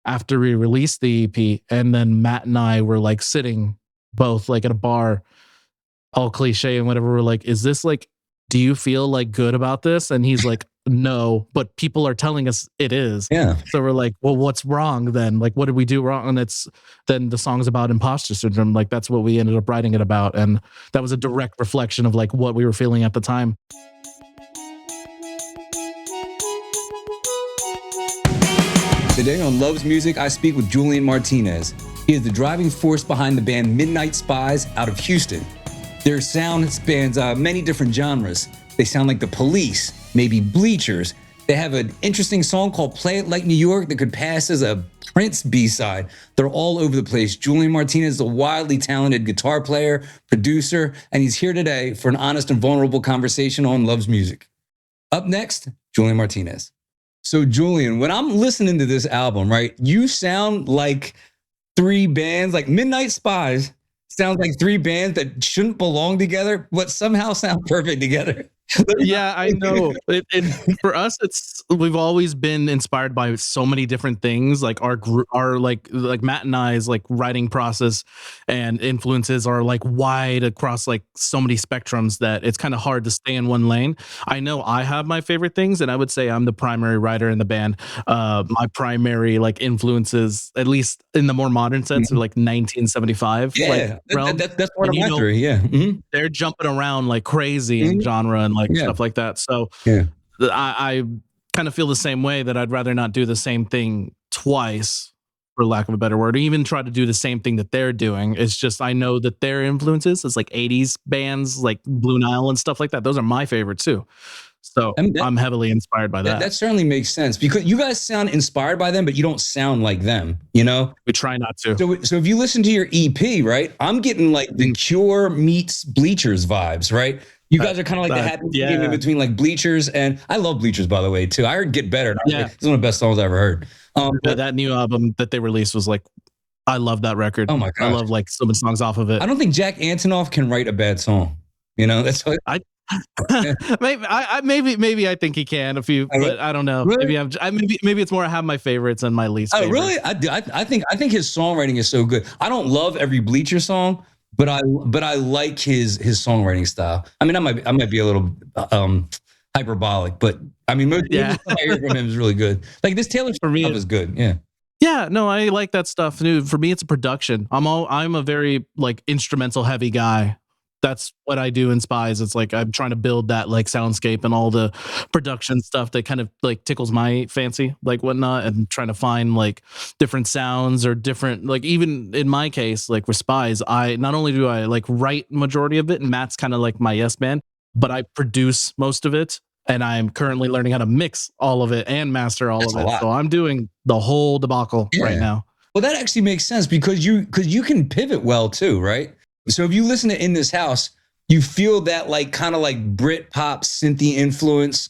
after we released the EP, and then Matt and I were like sitting both like at a bar, all cliche and whatever. We're like, is this like, do you feel like good about this? And he's like, no, but people are telling us it is. Yeah. So we're like, well, what's wrong then? Like, what did we do wrong? And it's then the song's about imposter syndrome. Like, that's what we ended up writing it about. And that was a direct reflection of like what we were feeling at the time. Today on Loves Music, I speak with Julian Martinez. He is the driving force behind the band Midnight Spies out of Houston. Their sound spans many different genres. They sound like The Police, maybe Bleachers. They have an interesting song called Play It Like New York that could pass as a Prince B-side. They're all over the place. Julian Martinez is a wildly talented guitar player, producer, and he's here today for an honest and vulnerable conversation on Loves Music. Up next, Julian Martinez. So Julian, when I'm listening to this album, right, you sound like three bands, like Midnight Spies sounds like three bands that shouldn't belong together, but somehow sound perfect together. Yeah, I know. For us, we've always been inspired by so many different things. Like our like Matt and I's like writing process and influences are like wide across like so many spectrums that it's kind of hard to stay in one lane. I know I have my favorite things, and I would say I'm the primary writer in the band. My primary like influences, at least in the more modern sense, are like 1975. Yeah, like, that's part of my theory. Yeah, they're jumping around like crazy in genre and like stuff like that. So I kind of feel the same way, that I'd rather not do the same thing twice, for lack of a better word, or even try to do the same thing that they're doing. It's just, I know that their influences is like 80s bands like Blue Nile and stuff like that. Those are my favorite too. So I'm heavily inspired by that. That certainly makes sense, because you guys sound inspired by them, but you don't sound like them, you know? We try not to. So if you listen to your EP, right, I'm getting like the Cure meets Bleachers vibes, right? You guys are kind of like the happy medium in between like Bleachers, and I love Bleachers, by the way, too. I heard Get Better. Yeah. It's one of the best songs I ever heard. That new album that they released was like, I love that record. Oh my God. I love like so many songs off of it. I don't think Jack Antonoff can write a bad song. You know, that's what maybe I think he can but I don't know. Really? Maybe it's more I have my favorites and my least favorites. Really? I think his songwriting is so good. I don't love every Bleacher song, but I like his songwriting style. I mean, I might be a little hyperbolic, but I mean, most stuff I hear from him is really good. Like this Taylor stuff is good. Yeah. Yeah, no, I like that stuff. For me, it's a production. I'm a very like instrumental heavy guy. That's what I do in Spies. It's like I'm trying to build that like soundscape and all the production stuff that kind of like tickles my fancy, like whatnot, and trying to find like different sounds or different, like even in my case, like with Spies, I not only do I like write majority of it, and Matt's kind of like my yes man, but I produce most of it, and I'm currently learning how to mix all of it and master all of it. So I'm doing the whole debacle right now. Well, that actually makes sense because you can pivot well too, right? So if you listen to In This House, you feel that like kind of like Brit pop synthy influence,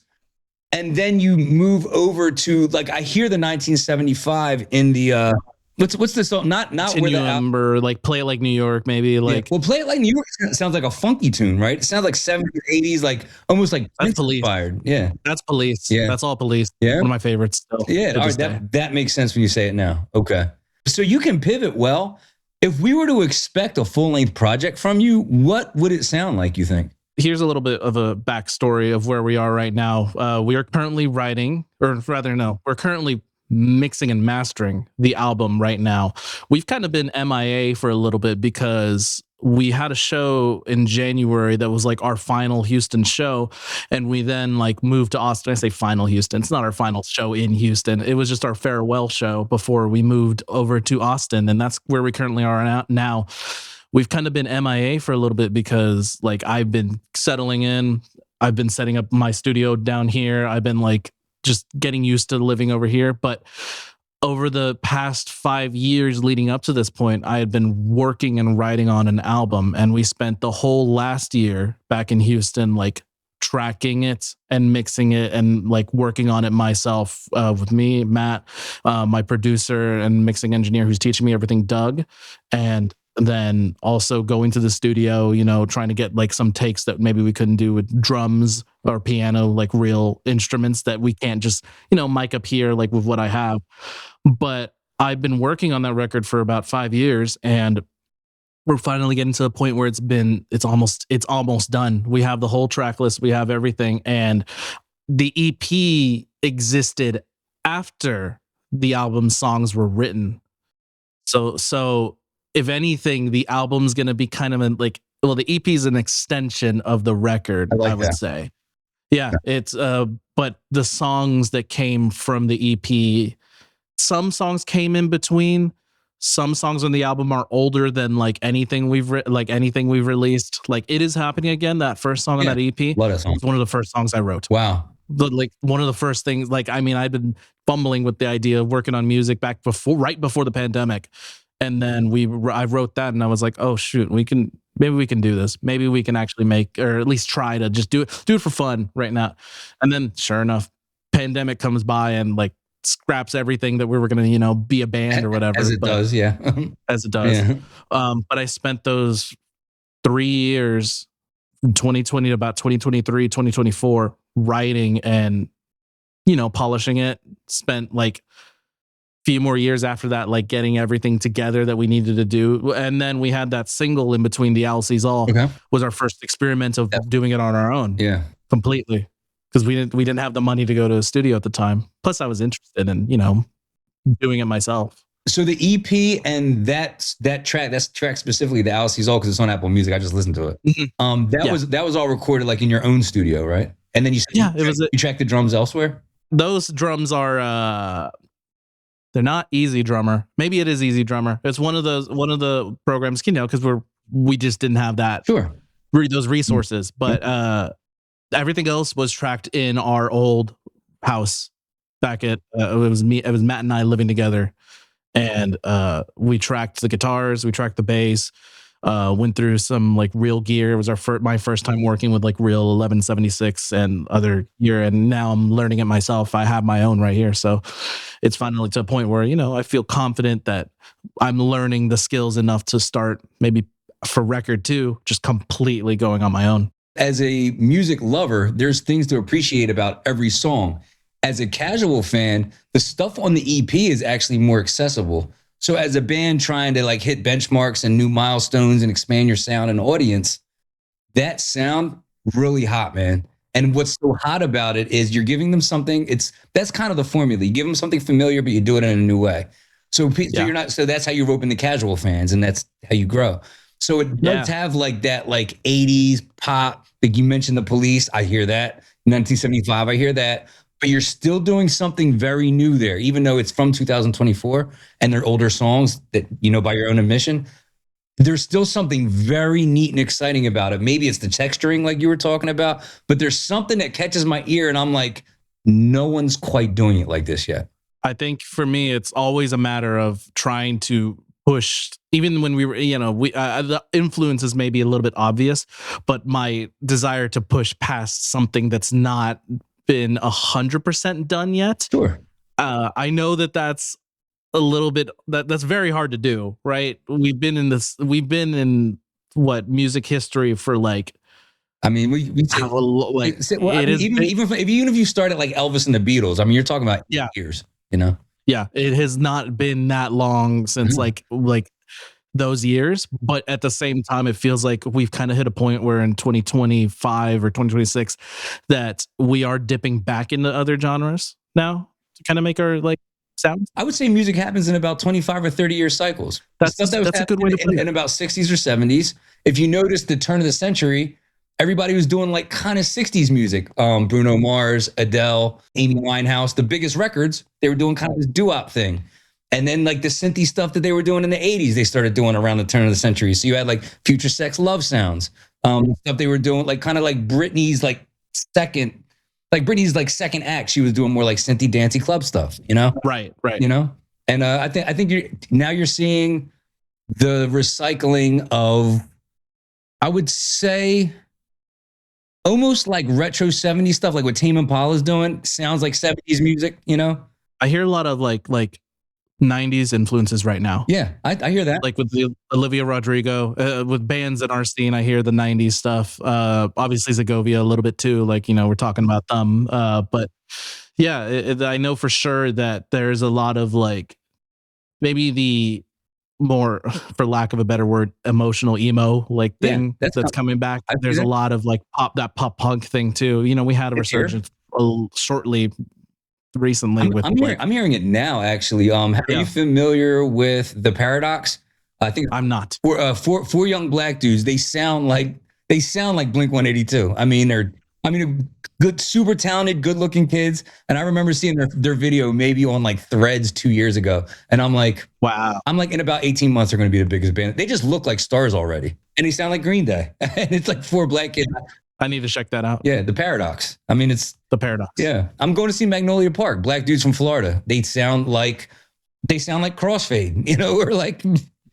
and then you move over to like I hear the 1975 in the what's the song? Not where the or like Play It Like New York, maybe like Play It Like New York sounds like a funky tune, right? It sounds like 70s, 80s, like almost like that's Police inspired. Yeah, that's Police. Yeah, that's all Police. Yeah, one of my favorites still. Yeah, all right, that makes sense when you say it now. Okay, so you can pivot well. If we were to expect a full-length project from you, what would it sound like, you think? Here's a little bit of a backstory of where we are right now. We are currently we're currently mixing and mastering the album right now. We've kind of been MIA for a little bit because we had a show in January that was like our final Houston show, and we then like moved to Austin. I say final Houston. It's not our final show in Houston. It was just our farewell show before we moved over to Austin, and that's where we currently are now. We've kind of been MIA for a little bit because like I've been settling in. I've been setting up my studio down here. I've been like just getting used to living over here, but over the past 5 years leading up to this point, I had been working and writing on an album, and we spent the whole last year back in Houston, like tracking it and mixing it and like working on it myself with me, Matt, my producer and mixing engineer who's teaching me everything, Doug, and then also going to the studio, you know, trying to get like some takes that maybe we couldn't do with drums or piano, like real instruments that we can't just, you know, mic up here like with what I have. But I've been working on that record for about 5 years, and we're finally getting to the point where it's almost done. We have the whole track list, we have everything, and the EP existed after the album songs were written. So if anything, the album's gonna be kind of like, well, the EP is an extension of the record, I I like would that. say. Yeah, it's but the songs that came from the EP, some songs came in between. Some songs on the album are older than like anything we've released. Like It Is Happening Again, that first song on Yeah, that EP, love that song. was one of the first songs I wrote. Wow. Like one of the first things, like, I mean, I've been fumbling with the idea of working on music right before the pandemic. And then I wrote that and I was like, oh shoot, maybe we can do this. Maybe we can actually make, or at least try to just do it for fun right now. And then sure enough, pandemic comes by and like scraps everything that we were going to, be a band or As whatever, it but does, yeah. as it does. Yeah. But I spent those 3 years from 2020 to about 2023, 2024 writing and, polishing it. Spent like few more years after that, like getting everything together that we needed to do. And then we had that single in between, the Alice's All Okay. was our first experiment of Yeah. doing it on our own Yeah. completely. Because we didn't have the money to go to a studio at the time. Plus I was interested in, doing it myself. So the EP and that's track specifically, the Alice's All, because it's on Apple Music. I just listened to it. Mhm. That was all recorded like in your own studio, right? And then you track the drums elsewhere. Those drums are they're not Easy Drummer. Maybe it is Easy Drummer. It's one of the programs, because we just didn't have Sure. those resources. But everything else was tracked in our old house back at it was Matt and I living together. And we tracked the guitars, we tracked the bass, went through some like real gear. It was my first time working with like real 1176 and other gear, and now I'm learning it myself. I have my own right here, so it's finally to a point where I feel confident that I'm learning the skills enough to start maybe for record 2 just completely going on my own. As a music lover, there's things to appreciate about every song. As a casual fan, the stuff on the EP is actually more accessible. So as a band trying to like hit benchmarks and new milestones and expand your sound and audience, that sound really hot, man. And what's so hot about it is you're giving them something. That's kind of the formula. You give them something familiar, but you do it in a new way. So Yeah. you're not. So that's how you rope in the casual fans, and that's how you grow. So it does Yeah. have like that, like 80s pop. Like you mentioned, the Police. I hear that. 1975. I hear that. But you're still doing something very new there, even though it's from 2024 and they're older songs that, by your own admission. There's still something very neat and exciting about it. Maybe it's the texturing like you were talking about, but there's something that catches my ear and I'm like, no one's quite doing it like this yet. I think for me, it's always a matter of trying to push, even when we were, the influences may be a little bit obvious, but my desire to push past something that's not been 100% done yet. Sure. I know that's a little bit, that's very hard to do, right? We've been in what music history for like, I mean, we like well, it is even if you started like Elvis and the Beatles, I mean, you're talking about Yeah. years, Yeah, it has not been that long since like those years, but at the same time, it feels like we've kind of hit a point where in 2025 or 2026 that we are dipping back into other genres now to kind of make our like sound. I would say music happens in about 25 or 30-year cycles. That's Stuff that was a good way to happening put in it. about 60s or 70s. If you notice the turn of the century, everybody was doing like kind of 60s music. Bruno Mars, Adele, Amy Winehouse, the biggest records, they were doing kind of this doo-wop thing. And then like the synthy stuff that they were doing in the 80s, they started doing around the turn of the century. So you had like Future Sex Love Sounds, stuff they were doing like kind of like Britney's second act. She was doing more like synthy dancey club stuff, Right. And I think you're seeing the recycling of, I would say, almost like retro 70s stuff, like what Tame Impala's doing. Sounds like 70s music, I hear a lot of like 90s influences right now. Yeah, I hear that. Like with the Olivia Rodrigo, with bands in our scene, I hear the 90s stuff. Obviously Zagovia a little bit too, like, we're talking about them. But yeah, I know for sure that there's a lot of like maybe the more, for lack of a better word, emotional emo like Yeah, thing that's that's coming back. I see There's a that. lot of like pop punk thing too. You know, we had a It's here. resurgence shortly recently with like, I'm hearing it now. Actually, are you yeah, familiar with the Paradox? I think I'm not. four young black dudes. They sound like Blink 182. They're good, super talented, good looking kids. And I remember seeing their video maybe on like Threads 2 years ago, and Wow. I'm like in about 18 months they're going to be the biggest band. They just look like stars already, and they sound like Green Day. And it's like four black kids. I need to check that out. Yeah, the Paradox. It's The Paradox. yeah. I'm going to see Magnolia Park. Black dudes from Florida. They sound like Crossfade, or like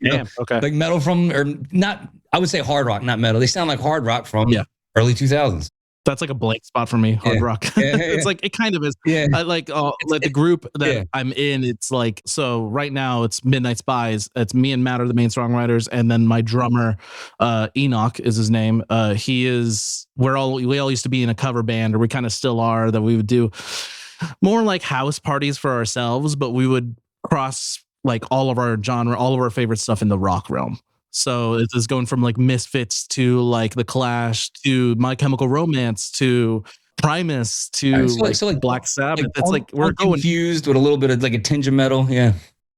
Damn. Okay. like metal from or not. I would say hard rock, not metal. They sound like hard rock from Yeah. early 2000s. That's like a blank spot for me. Hard Yeah. rock. Yeah, It's like, it kind of is. yeah. I like the group that yeah. I'm in. It's like, so right now it's Midnight Spies. It's me and Matt are the main songwriters, and then my drummer, Enoch is his name. We all used to be in a cover band, or we kind of still are. That we would do more like house parties for ourselves, but we would cross like all of our genre, all of our favorite stuff in the rock realm. So it is going from like Misfits to like The Clash to My Chemical Romance to Primus to like Black Sabbath. It's like we're going confused with a little bit of like a tinge of metal. Yeah.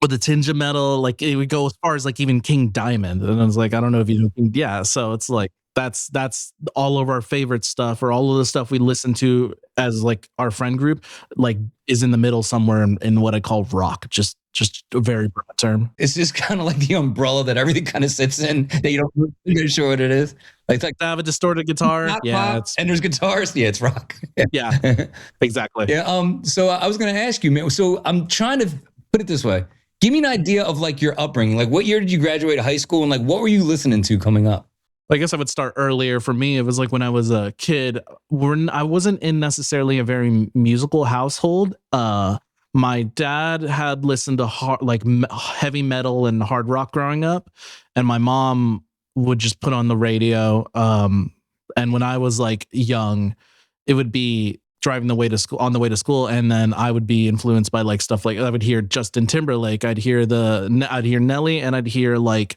with a tinge of metal. Like it would go as far as like even King Diamond. And I was like, I don't know if you know yeah. So it's like that's all of our favorite stuff, or all of the stuff we listen to as like our friend group, like is in the middle somewhere in what I call rock. Just a very broad term. It's just kind of like the umbrella that everything kind of sits in that you don't really sure what it is. Like I have a distorted guitar. Yeah, and there's guitars. Yeah, it's rock. Yeah, exactly. Yeah. So I was gonna ask you, man. So I'm trying to put it this way. Give me an idea of like your upbringing. Like, what year did you graduate high school, and like what were you listening to coming up? I guess I would start earlier. For me, it was like when I was a kid. I wasn't in necessarily a very musical household. My dad had listened to heavy metal and hard rock growing up, and my mom would just put on the radio. And when I was like young, it would be driving the way to school, on the way to school, and then I would be influenced by like stuff like I would hear Justin Timberlake, I'd hear Nelly, and I'd hear like,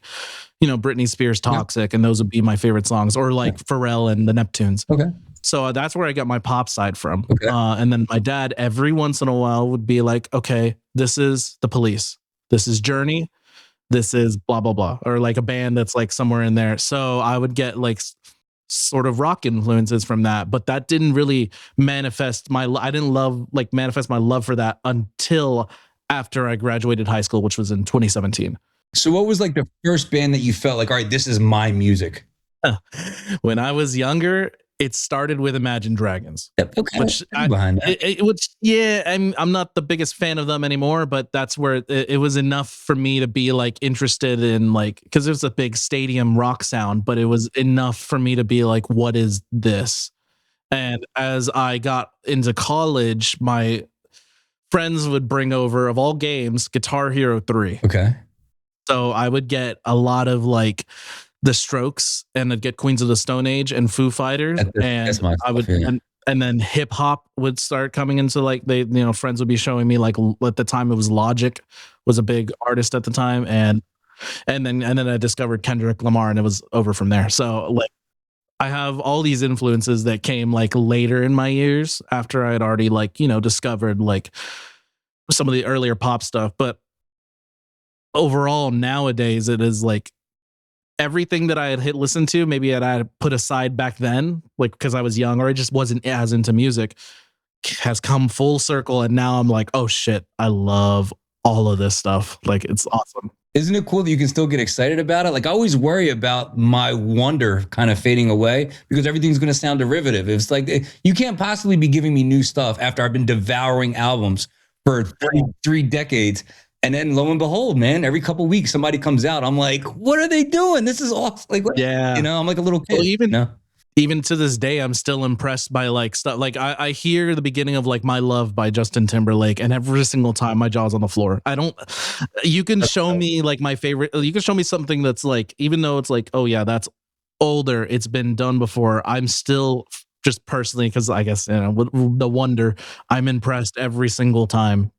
Britney Spears Toxic, and those would be my favorite songs, or like Pharrell and the Neptunes. Okay. So that's where I got my pop side from. Okay. And then my dad every once in a while would be like, okay, this is the Police, this is Journey, this is blah blah blah, or like a band that's like somewhere in there. So I would get like sort of rock influences from that, but that didn't really manifest my love for that until after I graduated high school, which was in 2017. So what was like the first band that you felt like, all right, this is my music? When I was younger, it started with Imagine Dragons. Okay. Which I'm not the biggest fan of them anymore, but that's where it was enough for me to be like interested in, like, because it was a big stadium rock sound, but it was enough for me to be like, what is this? And as I got into college, my friends would bring over, of all games, Guitar Hero 3. Okay. So I would get a lot of like The Strokes, and I'd get Queens of the Stone Age and Foo Fighters, and I would, and then hip hop would start coming into like friends would be showing me like at the time it was Logic was a big artist at the time, and then I discovered Kendrick Lamar, and it was over from there. So like I have all these influences that came like later in my years after I had already like discovered like some of the earlier pop stuff, but overall nowadays it is like everything that I had listened to, maybe I had put aside back then, like because I was young or I just wasn't as into music, has come full circle, and now I'm like, oh shit, I love all of this stuff. Like, it's awesome. Isn't it cool that you can still get excited about it? Like, I always worry about my wonder kind of fading away because everything's going to sound derivative. It's like you can't possibly be giving me new stuff after I've been devouring albums for 3 decades. And then lo and behold, man, every couple of weeks somebody comes out. I'm like, what are they doing? This is awesome. Like, what? Yeah, I'm like a little kid. Well, even to this day, I'm still impressed by like stuff. Like I hear the beginning of like My Love by Justin Timberlake, and every single time my jaw's on the floor. You can show me like my favorite. You can show me something that's like, even though it's like, oh yeah, that's older, it's been done before. I'm still just personally, because I guess with the wonder, I'm impressed every single time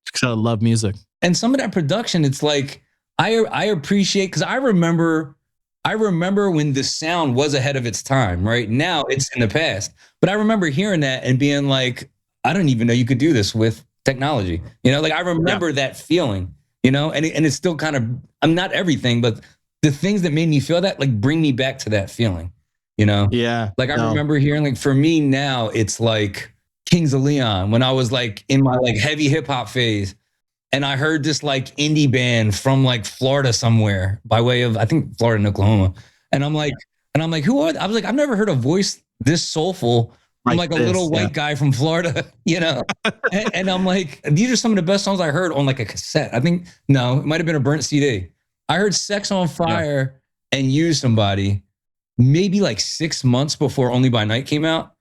because I love music. And some of that production, it's like I appreciate, because I remember when the sound was ahead of its time. Right now, it's in the past, but I remember hearing that and being like, I don't even know you could do this with technology. Like I remember that feeling. And it's still kind of, I'm not everything, but the things that made me feel that, like, bring me back to that feeling. Yeah. Like I remember hearing, like, for me now, it's like Kings of Leon when I was like in my like heavy hip hop phase. And I heard this like indie band from like Florida somewhere, by way of, I think, Florida and Oklahoma. And I'm like, who are they? I was like, I've never heard a voice this soulful from like a little white guy from Florida, and I'm like, these are some of the best songs I heard on like a cassette. I think, no, it might have been a burnt CD. I heard Sex on Fire and Use Somebody maybe like 6 months before Only by Night came out.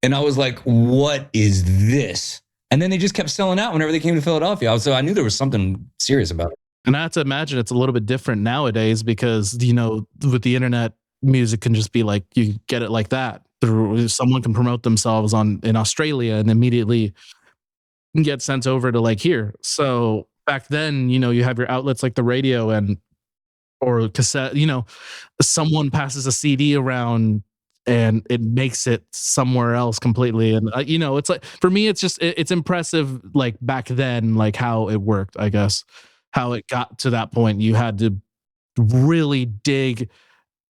And I was like, what is this? And then they just kept selling out whenever they came to Philadelphia. So I knew there was something serious about it. And I have to imagine it's a little bit different nowadays because, with the internet, music can just be like, you get it like that. Through someone can promote themselves in Australia and immediately get sent over to like here. So back then, you have your outlets like the radio or cassette, someone passes a CD around and it makes it somewhere else completely. And it's like, for me, it's just it's impressive, like back then, like how it worked, I guess, how it got to that point. You had to really dig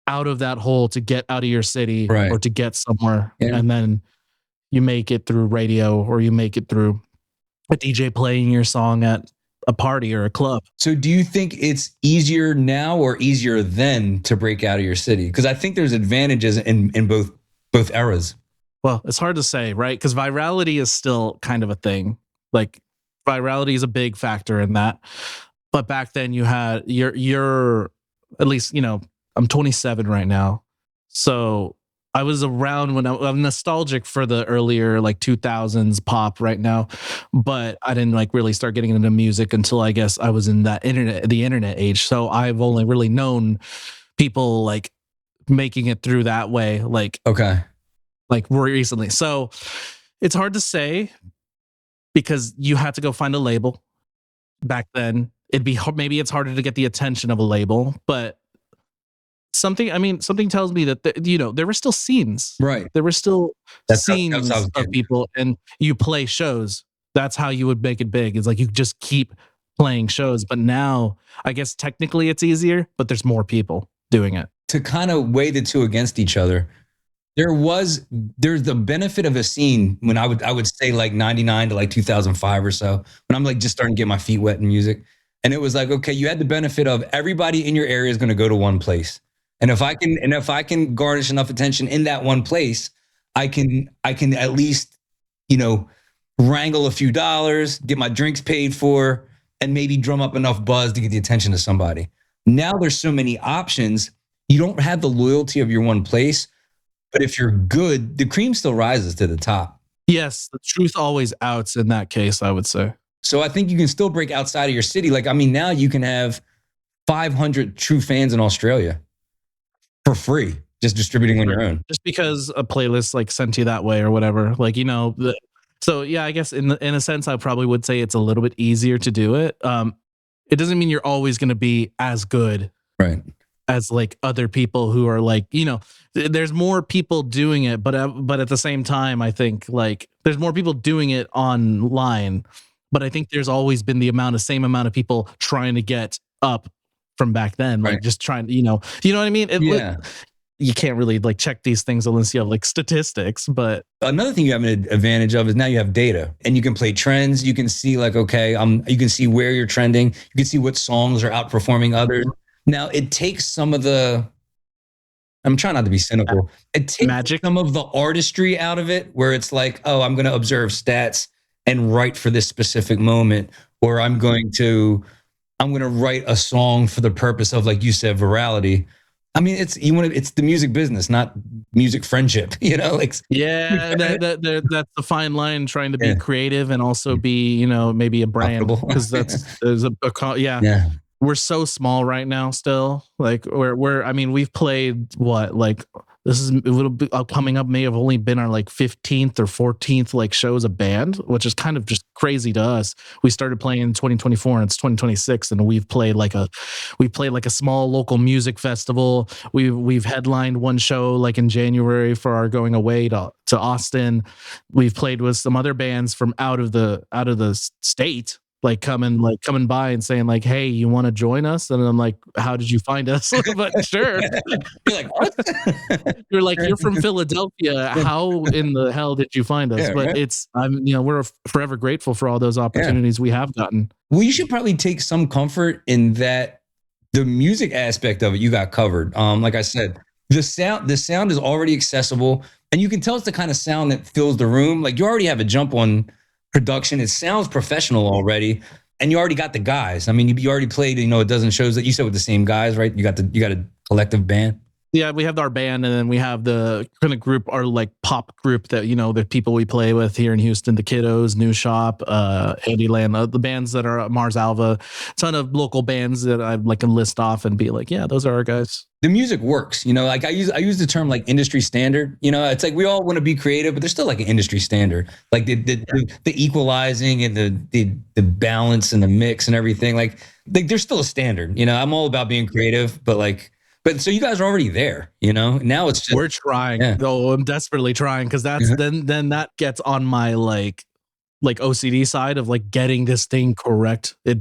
out of that hole to get out of your city or to get somewhere, and then you make it through radio, or you make it through a DJ playing your song at a party or a club. So do you think it's easier now or easier then to break out of your city? Because I think there's advantages in both eras. Well, it's hard to say, right? Because virality is still kind of a thing. Like, virality is a big factor in that. But back then you had you're at least, I'm 27 right now. So I was around when I'm nostalgic for the earlier like 2000s pop right now, but I didn't like really start getting into music until I guess I was in the internet age. So I've only really known people like making it through that way, like more recently. So it's hard to say because you had to go find a label back then. Maybe it's harder to get the attention of a label, but something tells me that there were still scenes, right? There were still scenes of people, and you play shows. That's how you would make it big. It's like you just keep playing shows. But now, I guess technically it's easier, but there's more people doing it. To kind of weigh the two against each other, there's the benefit of a scene when I would say like 99 to like 2005 or so, when I'm like just starting to get my feet wet in music. And it was like, okay, you had the benefit of everybody in your area is going to go to one place. And if I can garnish enough attention in that one place, I can at least, wrangle a few dollars, get my drinks paid for, and maybe drum up enough buzz to get the attention of somebody. Now there's so many options. You don't have the loyalty of your one place, but if you're good, the cream still rises to the top. Yes, the truth always outs in that case, I would say. So I think you can still break outside of your city. Like, I mean, now you can have 500 true fans in Australia for free, just distributing on your own. Just because a playlist like sent you that way or whatever. Like, so yeah, I guess in a sense, I probably would say it's a little bit easier to do it. It doesn't mean you're always going to be as good, right, as like other people who are like, there's more people doing it, but at the same time, I think like there's more people doing it online, but I think there's always been the same amount of people trying to get up from back then, like just trying, you know what I mean? You can't really like check these things unless you have like statistics. But another thing you have an advantage of is now you have data and you can play trends. You can see like, okay, you can see where you're trending. You can see what songs are outperforming others. Now it takes some of I'm trying not to be cynical. It takes some of the artistry out of it, where it's like, oh, I'm going to observe stats and write for this specific moment, or I'm going to write a song for the purpose of, like you said, virality. I mean, it's the music business, not music friendship, like. Yeah, that's the fine line, trying to be creative and also be, maybe a brand, because there's we're so small right now still. Like we've played what, like This is it would be coming up may have only been our like 15th or 14th like show as a band, which is kind of just crazy to us. We started playing in 2024 and it's 2026, and we played like a small local music festival. We've headlined one show like in January for our going away to Austin. We've played with some other bands from out of the state, coming by and saying like, "Hey, you want to join us?" And I'm like, "How did you find us?" But sure. You're like, what? You're like, "You're from Philadelphia. How in the hell did you find us?" Yeah, But right. we're forever grateful for all those opportunities we have gotten. Well, you should probably take some comfort in that the music aspect of it you got covered. Like I said, the sound is already accessible, and you can tell it's the kind of sound that fills the room. Like you already have a jump on production. It sounds professional already, and you already got the guys. I mean, you already played, a dozen shows that you said with the same guys, right? You got a collective band. Yeah, we have our band, and then we have the kind of group, our like pop group that the people we play with here in Houston, the Kiddos, New Shop, Andyland, the bands that are Mars Alva, ton of local bands that I like can list off and be like, yeah, those are our guys. The music works. Like I use the term like industry standard. It's like we all want to be creative, but there's still like an industry standard. Like the equalizing and the balance and the mix and everything. Like there's still a standard. I'm all about being creative, but so you guys are already there. Now it's just We're trying. yeah. Oh, I'm desperately trying because that's then that gets on my like OCD side of like getting this thing correct. It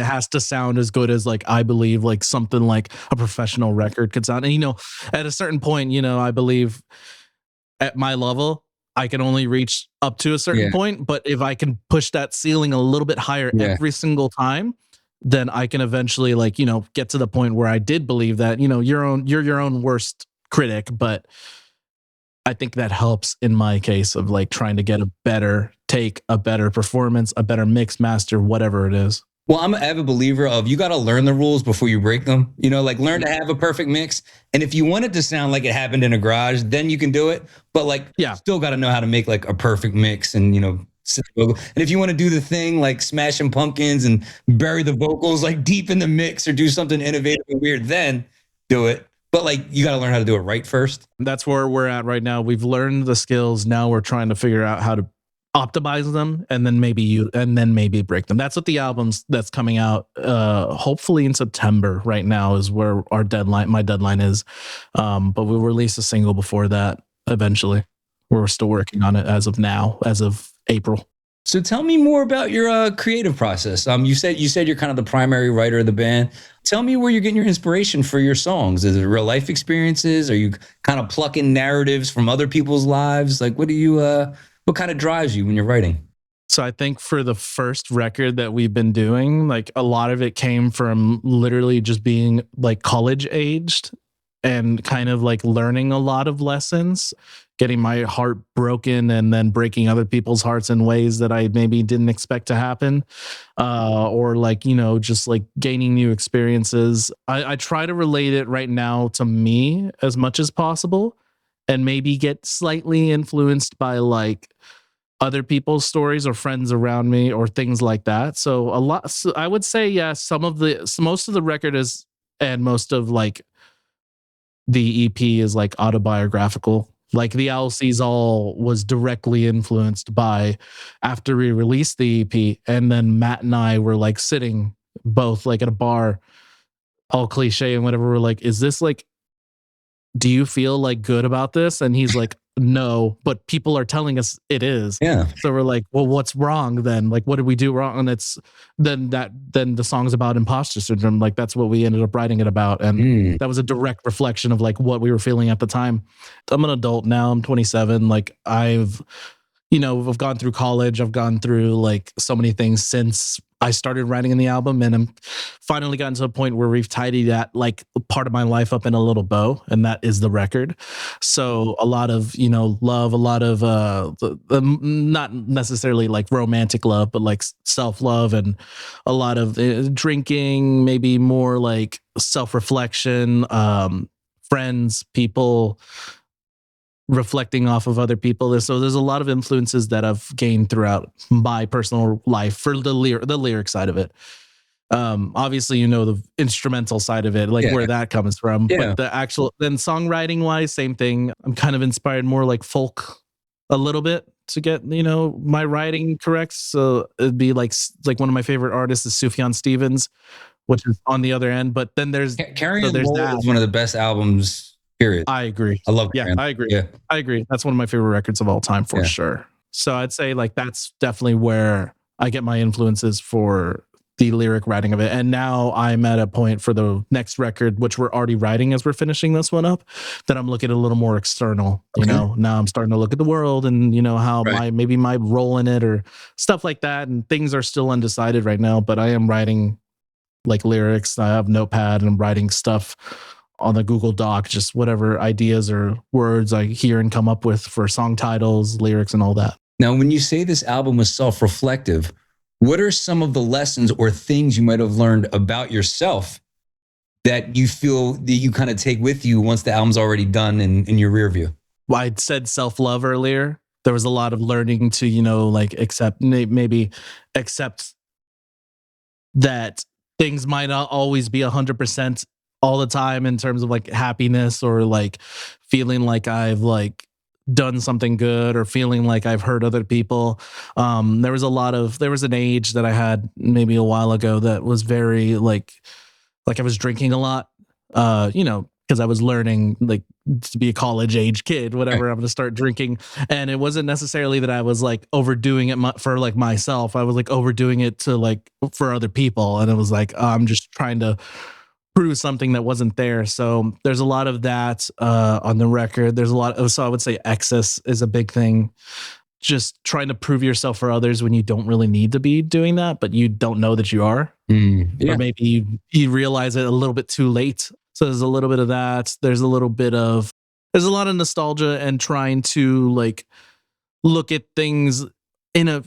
has to sound as good as like I believe like something like a professional record could sound. And at a certain point, I believe at my level, I can only reach up to a certain Yeah. point. But if I can push that ceiling a little bit higher Yeah. every single time, then I can eventually get to the point where I did believe that, you're your own worst critic. But I think that helps in my case of like trying to get a better take, a better performance, a better mix master, whatever it is. Well, I'm an avid believer of you got to learn the rules before you break them. Like learn to have a perfect mix. And if you want it to sound like it happened in a garage, then you can do it. But like, Yeah. still got to know how to make like a perfect mix and, and if you want to do the thing like Smashing Pumpkins and bury the vocals like deep in the mix or do something innovative and weird, then do it. But like, you got to learn how to do it right first. That's where we're at right now. We've learned the skills. Now we're trying to figure out how to optimize them and then maybe break them. That's what the album's that's coming out hopefully in September right now is where my deadline is. But we'll release a single before that eventually. We're still working on it as of April. So tell me more about your creative process. You said you're kind of the primary writer of the band. Tell me where you're getting your inspiration for your songs. Is it real life experiences? Are you kind of plucking narratives from other people's lives? Like, what kind of drives you when you're writing? So I think for the first record that we've been doing, like a lot of it came from literally just being like college aged and kind of like learning a lot of lessons, getting my heart broken and then breaking other people's hearts in ways that I maybe didn't expect to happen. Or like, just like gaining new experiences. I try to relate it right now to me as much as possible and maybe get slightly influenced by like other people's stories or friends around me or things like that. So I would say, yeah, most of the record is, and most of like the EP is like autobiographical. Like the LC's all was directly influenced by after we released the EP. And then Matt and I were like sitting both like at a bar, all cliche and whatever. We're like, is this like, do you feel like good about this? And he's like, no, but people are telling us it is. Yeah. So we're like, well, what's wrong then? Like, what did we do wrong? And it's then the song's about imposter syndrome. Like that's what we ended up writing it about. And that was a direct reflection of like what we were feeling at the time. I'm an adult now. I'm 27. Like I've gone through college. I've gone through like so many things since I started writing in the album, and I'm finally gotten to a point where we've tidied that like part of my life up in a little bow, and that is the record. So a lot of love, a lot of not necessarily like romantic love, but like self love, and a lot of drinking, maybe more like self reflection, friends, people. Reflecting off of other people. So there's a lot of influences that I've gained throughout my personal life for the lyric side of it. Obviously, you know, the instrumental side of it, like Yeah. where that comes from. Yeah. But the actual then songwriting wise, same thing. I'm kind of inspired more like folk a little bit to get, you know, my writing correct. So it'd be like one of my favorite artists is Sufjan Stevens, which is on the other end. But then Carry so On there's Lowell that. is one of the best albums, period. I agree. I love Yeah, Carry On. I agree. Yeah. I agree. That's one of my favorite records of all time for Yeah. sure. So I'd say like that's definitely where I get my influences for the lyric writing of it. And now I'm at a point for the next record, which we're already writing as we're finishing this one up, that I'm looking a little more external. You Okay. know, now I'm starting to look at the world and, you know, how Right. maybe my role in it or stuff like that. And things are still undecided right now, but I am writing like lyrics. I have Notepad and I'm writing stuff on the Google Doc, just whatever ideas or words I hear and come up with for song titles, lyrics, and all that. Now, when you say this album was self-reflective, what are some of the lessons or things you might have learned about yourself that you feel that you kind of take with you once the album's already done in your rear view? Well, I said self-love earlier. There was a lot of learning to, you know, like maybe accept that things might not always be 100% all the time in terms of like happiness or like feeling like I've like done something good or feeling like I've hurt other people. There was an age that I had maybe a while ago that was very like I was drinking a lot, you know, because I was learning like to be a college age kid, whatever. I'm going to start drinking. And it wasn't necessarily that I was like overdoing it for like myself. I was like overdoing it to like for other people. And it was like, I'm just trying to prove something that wasn't there. So there's a lot of that on the record. There's a lot of, so I would say excess is a big thing. Just trying to prove yourself for others when you don't really need to be doing that, but you don't know that you are. Yeah. Or maybe you realize it a little bit too late. So there's a little bit of that. There's a lot of nostalgia and trying to like look at things in a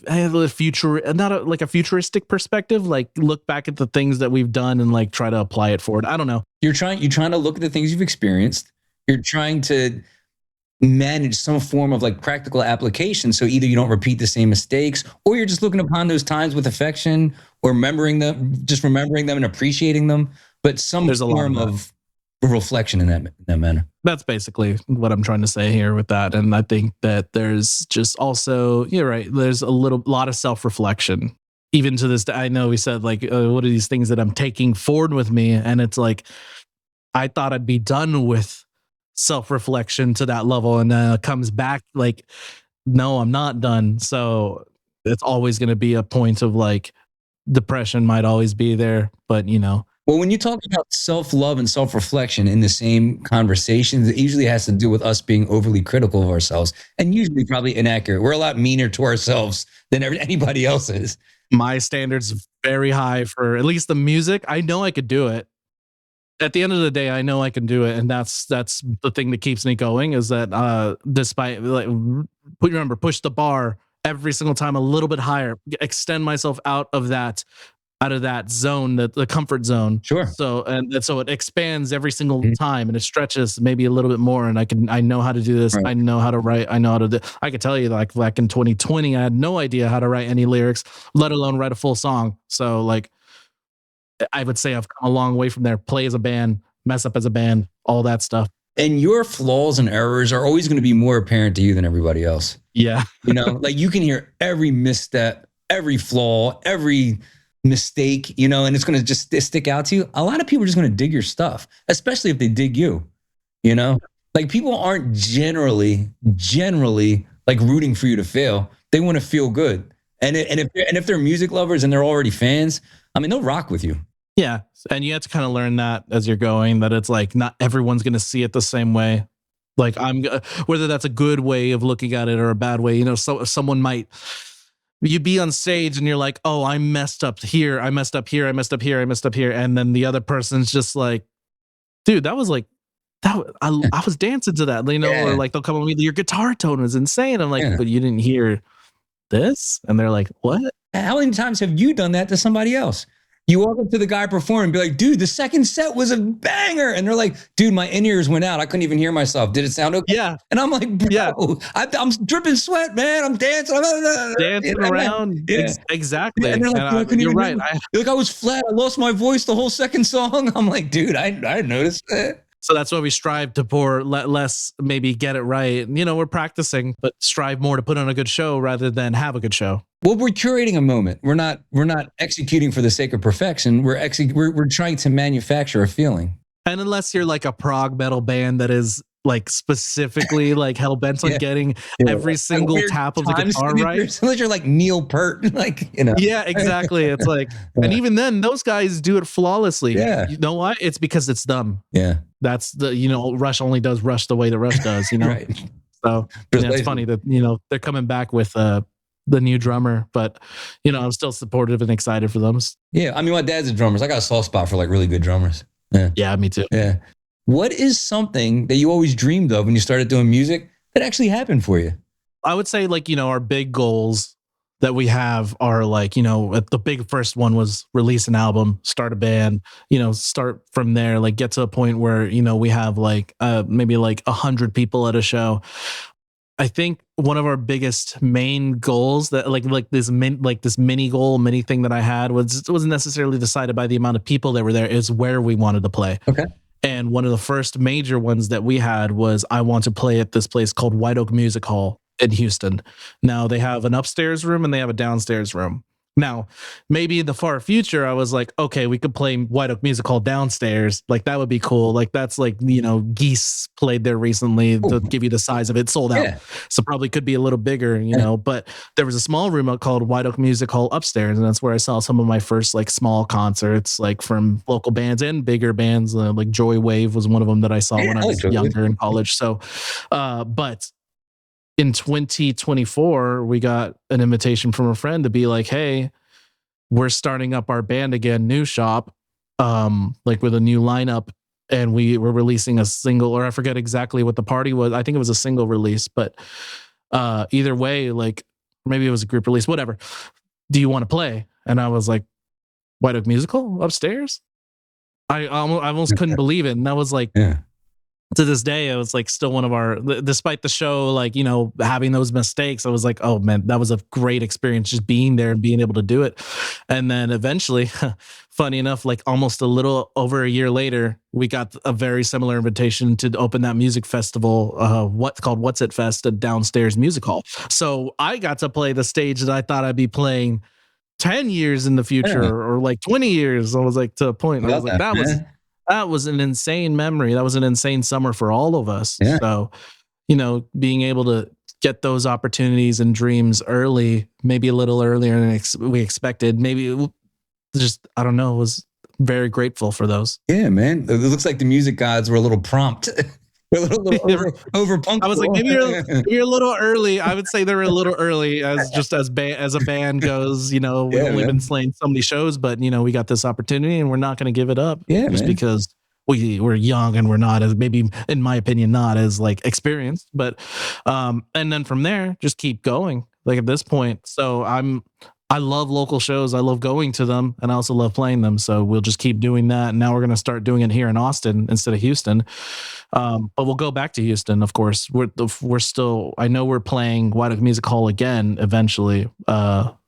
future, not a futuristic perspective, like look back at the things that we've done and like try to apply it forward. I don't know. You're trying to look at the things you've experienced. You're trying to manage some form of like practical application. So either you don't repeat the same mistakes, or you're just looking upon those times with affection or remembering them and appreciating them. But some There's a lot form of reflection in that manner. That's basically what I'm trying to say here with that. And I think that there's just also, you're right, there's a lot of self-reflection. Even to this day, I know we said like, what are these things that I'm taking forward with me? And it's like, I thought I'd be done with self-reflection to that level. And then it comes back like, no, I'm not done. So it's always going to be a point of like, depression might always be there, but you know. Well, when you talk about self-love and self-reflection in the same conversations, it usually has to do with us being overly critical of ourselves and usually probably inaccurate. We're a lot meaner to ourselves than anybody else is. My standards very high for at least the music. I know I could do it. At the end of the day, I know I can do it, and that's the thing that keeps me going. Is that despite like push the bar every single time a little bit higher, extend myself out of that zone, the comfort zone. Sure. So so it expands every single time, and it stretches maybe a little bit more. And I know how to do this. Right. I know how to write. I know how to do. I could tell you, like back in 2020, I had no idea how to write any lyrics, let alone write a full song. So like, I would say I've come a long way from there. Play as a band, mess up as a band, all that stuff. And your flaws and errors are always going to be more apparent to you than everybody else. Yeah. You know, like you can hear every misstep, every flaw, every mistake, you know, and it's going to just stick out to you. A lot of people are just going to dig your stuff, especially if they dig you, you know, like people aren't generally like rooting for you to fail. They want to feel good. And if they're music lovers and they're already fans, I mean, they'll rock with you. Yeah. And you have to kind of learn that as you're going, that it's like, not everyone's going to see it the same way. Like whether that's a good way of looking at it or a bad way, you know, so someone might, you be on stage and you're like, oh, I messed up here. I messed up here. I messed up here. I messed up here. And then the other person's just like, dude, that was like, I was dancing to that, you know, or like they'll come on me, your guitar tone was insane. I'm like, but you didn't hear this? And they're like, what? How many times have you done that to somebody else? You walk up to the guy performing and be like, dude, the second set was a banger. And they're like, dude, my in-ears went out. I couldn't even hear myself. Did it sound okay? Yeah. And I'm like, bro, Yeah. I'm dripping sweat, man. I'm dancing. Dancing around. Yeah. Exactly. And they're like, And I couldn't you're even right. They're like, I was flat. I lost my voice the whole second song. I'm like, dude, I didn't notice that. So that's why we strive to pour less, maybe get it right. You know, we're practicing, but strive more to put on a good show rather than have a good show. Well, we're curating a moment. We're not executing for the sake of perfection. We're trying to manufacture a feeling. And unless you're like a prog metal band that is like specifically like hell bent on getting every single tap of the guitar right. Unless you're like Neil Peart, like, you know. Yeah, exactly. It's like, and even then, those guys do it flawlessly. Yeah. You know why? It's because it's them. Yeah. That's the, you know, Rush only does Rush the way that Rush does, you know? Right. So yeah, it's funny that, you know, they're coming back with the new drummer, but, you know, I'm still supportive and excited for them. Yeah. I mean, my dad's a drummer. So I got a soft spot for like really good drummers. Yeah. Yeah, me too. Yeah. What is something that you always dreamed of when you started doing music that actually happened for you? I would say, like, you know, our big goals that we have are like, you know, the big first one was release an album, start a band, you know, start from there, like get to a point where, you know, we have like maybe like 100 people at a show. I think one of our biggest main goals that like this mini goal, mini thing that I had wasn't necessarily decided by the amount of people that were there, is where we wanted to play. Okay. And one of the first major ones that we had was I want to play at this place called White Oak Music Hall in Houston. Now they have an upstairs room and they have a downstairs room. Now, maybe in the far future, I was like, okay, we could play White Oak Music Hall downstairs. Like that would be cool. Like that's like, you know, Geese played there recently to give you the size of it, sold out. Yeah. So probably could be a little bigger, you know, but there was a small room called White Oak Music Hall upstairs. And that's where I saw some of my first like small concerts, like from local bands and bigger bands. Like Joy Wave was one of them that I saw when I was younger in college. So, but in 2024, we got an invitation from a friend to be like, hey, we're starting up our band again, new shop, like with a new lineup. And we were releasing a single, or I forget exactly what the party was. I think it was a single release, but either way, like maybe it was a group release, whatever. Do you want to play? And I was like, White Oak Musical upstairs? I almost couldn't believe it. And that was like, to this day, it was like still one of our, despite the show, like, you know, having those mistakes, I was like, oh man, that was a great experience just being there and being able to do it. And then eventually, funny enough, like almost a little over a year later, we got a very similar invitation to open that music festival, what's called What's It Fest at Downstairs Music Hall. So I got to play the stage that I thought I'd be playing 10 years in the future or like 20 years. I was like, to a point, I was like, that was an insane memory. That was an insane summer for all of us. Yeah. So, you know, being able to get those opportunities and dreams early, maybe a little earlier than we expected, maybe just, I don't know, was very grateful for those. Yeah, man. It looks like the music gods were a little prompt. A little over punctual. I was like, maybe you're a little early. I would say they're a little early as a band goes. You know, we've only been playing so many shows, but you know, we got this opportunity and we're not going to give it up. Yeah, just because we're young and we're not as, maybe in my opinion, not as like experienced. But and then from there, just keep going. Like at this point, so I love local shows. I love going to them, and I also love playing them. So we'll just keep doing that. And now we're going to start doing it here in Austin instead of Houston. But we'll go back to Houston, of course. We're still. I know we're playing White Oak Music Hall again eventually.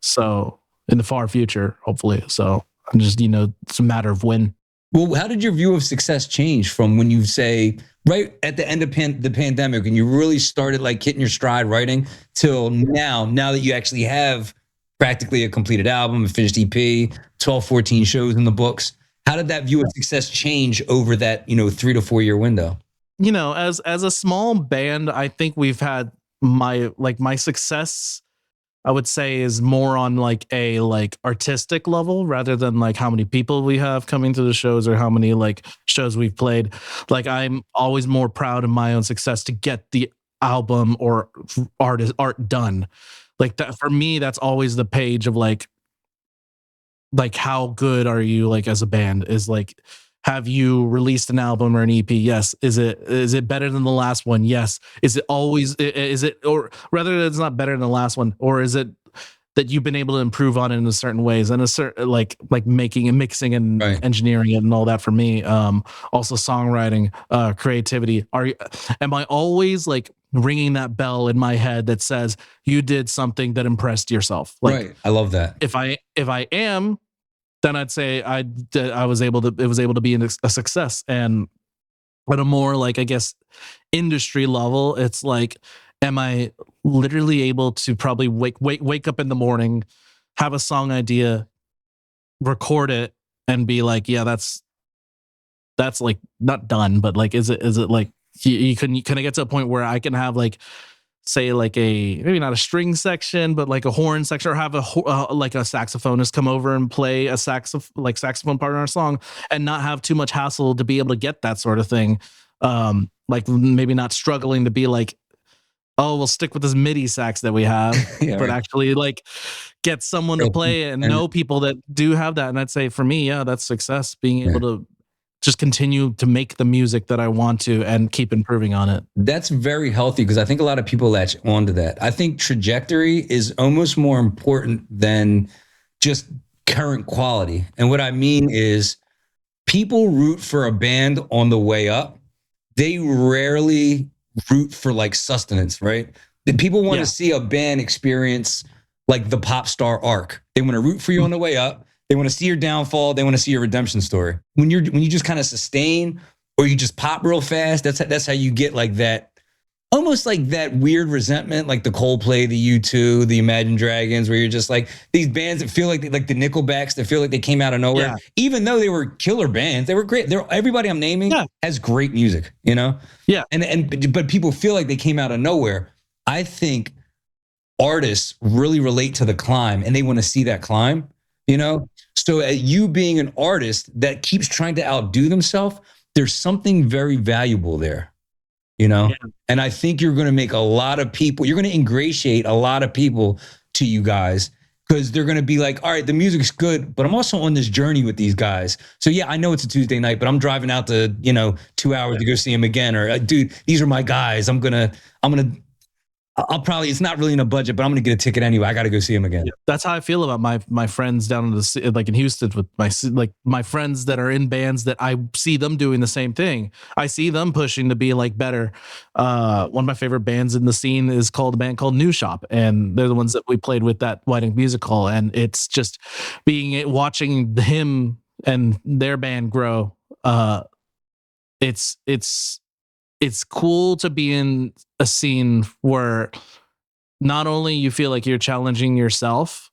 So in the far future, hopefully. So I'm just, you know, it's a matter of when. Well, how did your view of success change from when you say right at the end of the pandemic and you really started like hitting your stride writing till now that you actually have practically a completed album, a finished EP, 12, 14 shows in the books. How did that view of success change over that, you know, 3 to 4 year window? You know, as a small band, I think we've had my success, I would say, is more on like a like artistic level rather than like how many people we have coming to the shows or how many like shows we've played. Like I'm always more proud of my own success to get the album or art done. Like that for me, that's always the page of like how good are you like as a band is like, have you released an album or an EP? Yes. Is it better than the last one? Yes. Is it always, or rather it's not better than the last one, or is it that you've been able to improve on in a certain ways, and a certain like making and mixing and Right. engineering it and all that for me. Also songwriting, creativity. Am I always like ringing that bell in my head that says you did something that impressed yourself? Like Right. I love that. if I am, then I'd say I was able to, it was able to be a success. And at a more like, I guess, industry level, it's like, am I literally able to probably wake up in the morning, have a song idea, record it, and be like, yeah, that's like not done, but like, is it like can I get to a point where I can have like, say like a, maybe not a string section, but like a horn section, or have like a saxophonist come over and play a saxophone part in our song, and not have too much hassle to be able to get that sort of thing. Like maybe not struggling to be like, oh, we'll stick with this MIDI sax that we have, Yeah, but right. actually like get someone to play it and And know people that do have that. And I'd say for me, yeah, that's success, being yeah. able to just continue to make the music that I want to and keep improving on it. That's very healthy because I think a lot of people latch onto that. I think trajectory is almost more important than just current quality. And what I mean is people root for a band on the way up. They rarely root for like sustenance, right? The people want Yeah. to see a band experience like the pop star arc. They want to root for you on the way up. They want to see your downfall. They want to see your redemption story. When you just kind of sustain or you just pop real fast, that's how you get like that, almost like that weird resentment, like the Coldplay, the U2, the Imagine Dragons, where you're just like these bands that feel like the Nickelbacks that feel like they came out of nowhere, Yeah. even though they were killer bands. They were great. Everybody I'm naming has great music, you know? Yeah. But people feel like they came out of nowhere. I think artists really relate to the climb and they want to see that climb, you know? So you being an artist that keeps trying to outdo themselves, there's something very valuable there, you know? Yeah. And I think you're going to make a lot of people, you're going to ingratiate a lot of people to you guys, because they're going to be like, all right, the music's good, but I'm also on this journey with these guys. So yeah, I know it's a Tuesday night, but I'm driving out to, 2 hours to go see them again. Or dude, these are my guys. I'll probably, it's not really in a budget, but I'm going to get a ticket anyway. I got to go see him again. Yeah, that's how I feel about my friends down in the, like in Houston, with my friends that are in bands that I see them doing the same thing. I see them pushing to be like better. One of my favorite bands in the scene is called a band called New Shop, and they're the ones that we played with at White Ink Music Hall. And it's just watching him and their band grow. It's cool to be in a scene where not only you feel like you're challenging yourself,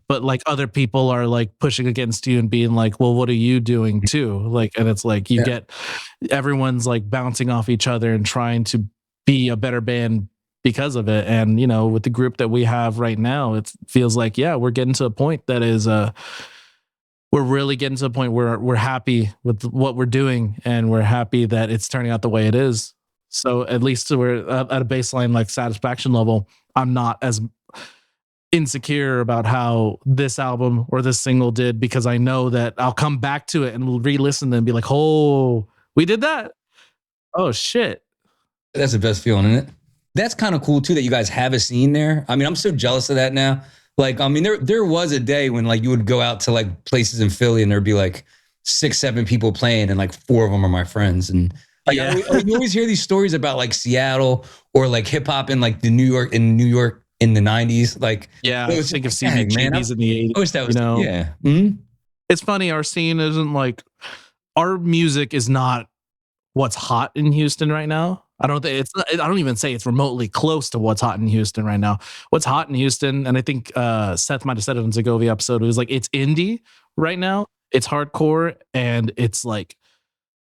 but like other people are like pushing against you and being like, well, what are you doing too? Like, and it's like you get everyone's like bouncing off each other and trying to be a better band because of it. And, with the group that we have right now, it feels like, yeah, we're getting to a point that is, we're really getting to a point where we're happy with what we're doing, and we're happy that it's turning out the way it is. So at least we're at a baseline like satisfaction level. I'm not as insecure about how this album or this single did, because I know that I'll come back to it and re-listen and be like, oh, we did that. Oh shit. That's the best feeling, isn't it? That's kind of cool too, that you guys have a scene there. I mean, I'm so jealous of that now. Like, I mean, there was a day when like you would go out to like places in Philly and there'd be like 6, 7 people playing, and like 4 of them are my friends. And like, you always hear these stories about like Seattle or like hip hop in like New York in the 90s. Like, yeah, I think of CBGBs in the 80s. I wish that was, yeah. Mm-hmm. It's funny. Our scene isn't like, our music is not what's hot in Houston right now. I don't think I don't even say it's remotely close to what's hot in Houston right now. What's hot in Houston, and I think Seth might have said it in the Segovia episode, it was like, it's indie right now. It's hardcore, and it's like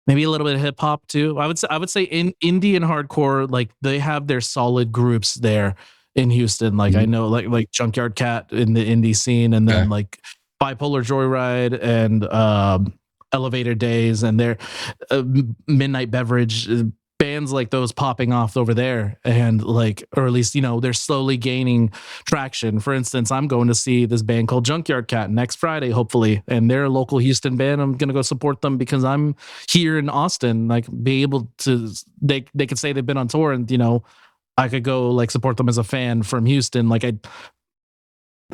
maybe a little bit of hip hop too. I would say in indie and hardcore, like they have their solid groups there in Houston. Like I know like Junkyard Cat in the indie scene, and then like Bipolar Joyride and Elevator Days, and their Midnight Beverage, bands like those popping off over there. And like, or at least, they're slowly gaining traction. For instance, I'm going to see this band called Junkyard Cat next Friday, hopefully. And they're a local Houston band. I'm going to go support them because I'm here in Austin. Like, be able to, they could say they've been on tour, and, I could go like support them as a fan from Houston. Like,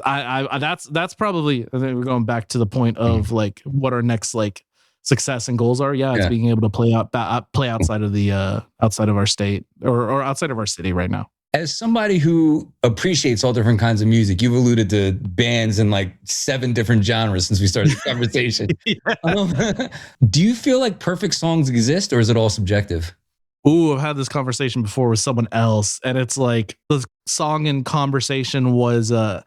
That's probably, I think we're going back to the point of like what our next like success and goals are. Yeah, it's being able to play outside of the outside of our state or outside of our city right now. As somebody who appreciates all different kinds of music, you've alluded to bands in like 7 different genres since we started the conversation. Do you feel like perfect songs exist, or is it all subjective? Ooh, I've had this conversation before with someone else, and it's like the song in conversation was I